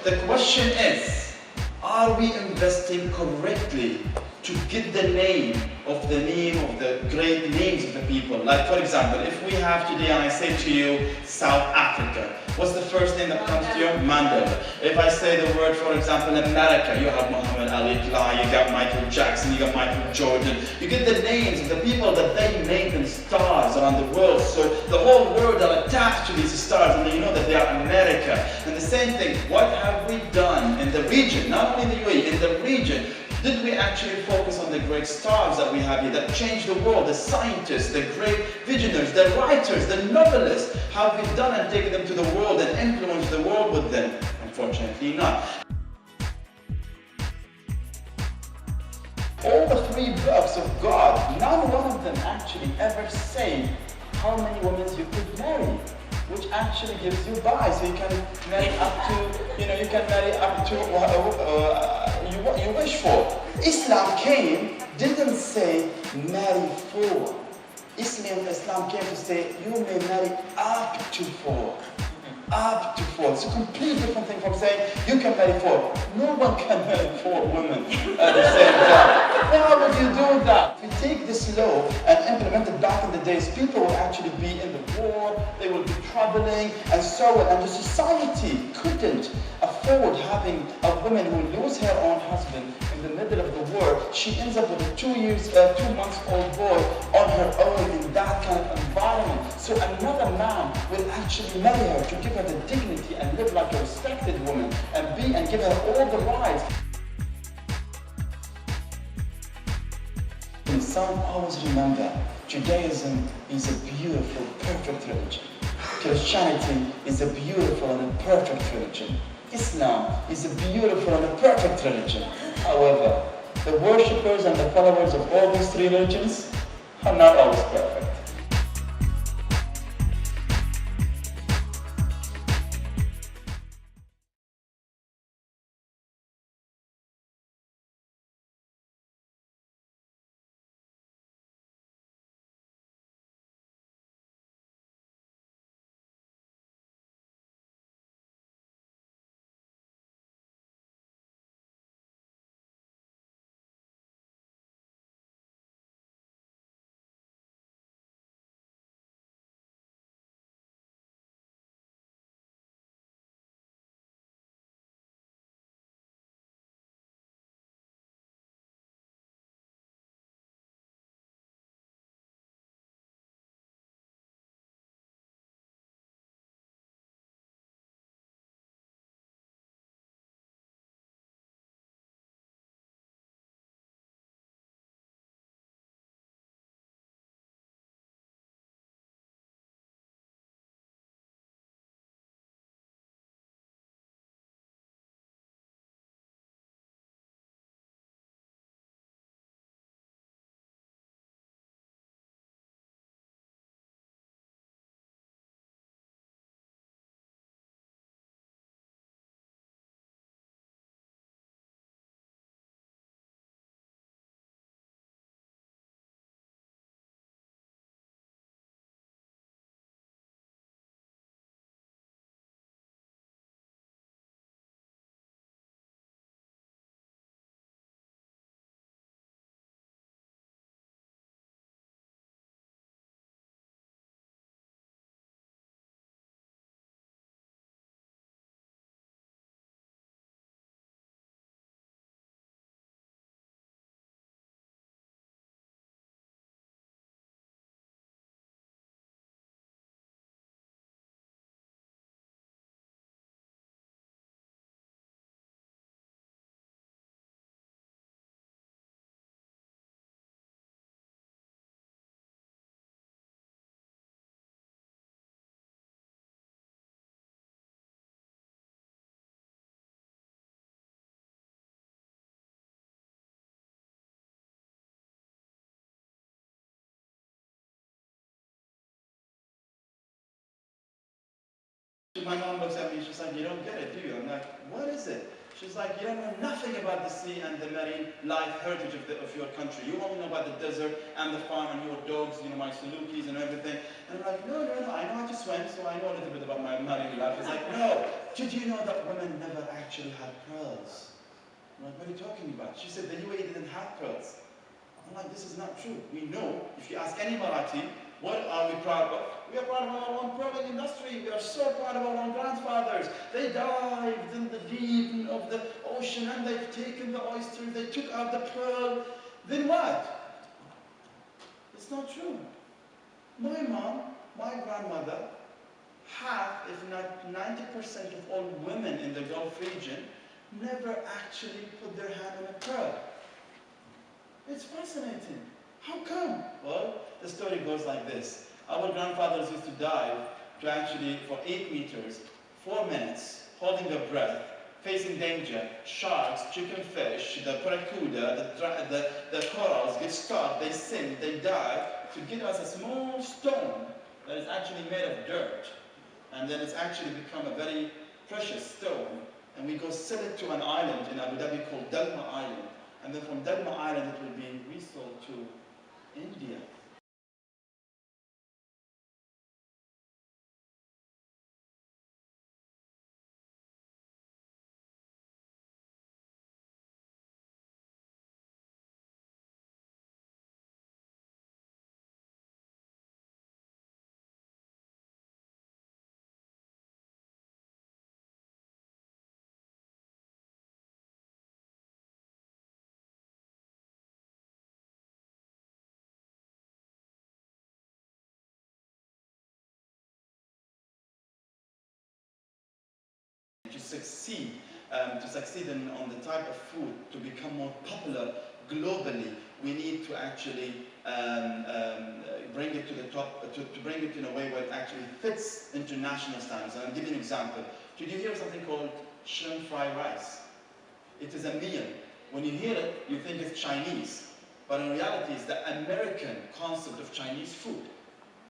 The question is, are we investing correctly to get the name of the great names of the people? Like, for example, if we have today and I say to you South Africa, what's the first name that comes to you? Mandela. If I say the word, for example, America, you have Muhammad Ali, you got Michael Jackson, you got Michael Jordan. You get the names of the people that they made them stars around the world. So the whole world are attached to these stars, and you know that they are America. And the same thing, what have we done in the region, not only in the UAE, in the region? Did we actually focus on the great stars that we have here that changed the world, the scientists, the great visionaries, the writers, the novelists? Have we done and taken them to the world and influenced the world with them? Unfortunately not. All the 3 books of God, not one of them actually ever say how many women you could marry, which actually gives you bias. So you can marry up to, you can marry up to what you wish for. Islam didn't say marry 4. Islam came to say you may marry up to 4. Up to 4. It's a completely different thing from saying you can marry 4. No one can marry 4 women at the same time. How would you do that? If you take this law and implement it back in the days, people will actually be in the war, they will be traveling, and so on. And the society couldn't afford having a woman who loses her own husband in the middle of the war. She ends up with a 2-month-old boy on her own in that kind of environment. So another man will actually marry her to give her the dignity and live like a respected woman and give her all the rights. Some always remember, Judaism is a beautiful, perfect religion. Christianity is a beautiful and a perfect religion. Islam is a beautiful and a perfect religion. However, the worshippers and the followers of all these 3 religions are not always perfect. My mom looks at me, she's like, you don't get it, do you? I'm like, what is it? She's like, you don't know nothing about the sea and the marine life heritage of your country. You only know about the desert and the farm and your dogs, you know, my Salukis and everything. And I'm like, no, I know how to swim, so I know a little bit about my marine life. It's like, no, did you know that women never actually had pearls? I'm like, what are you talking about? She said the UAE didn't have pearls. I'm like, this is not true. We know, if you ask any Marathi, what are we proud of? We are proud of our own pearling industry. We are so proud of our own grandfathers. They dived in the deep of the ocean and they've taken the oysters, they took out the pearl. Then what? It's not true. My mom, my grandmother, half, if not 90% of all women in the Gulf region never actually put their hand on a pearl. It's fascinating. How come? Well, the story goes like this. Our grandfathers used to dive to actually for 8 meters, 4 minutes, holding their breath, facing danger, sharks, chicken fish, the paracuda, the corals get stuck, they sink, they die, to give us a small stone that is actually made of dirt. And then it's actually become a very precious stone. And we go sell it to an island in Abu Dhabi called Dalma Island. And then from Dalma Island it will be resold to India. To succeed on the type of food, to become more popular globally, we need to actually bring it to the top, to bring it in a way where it actually fits international standards. And I'll give you an example. Did you hear something called shrimp fried rice? It is a meal. When you hear it, you think it's Chinese. But in reality, it's the American concept of Chinese food.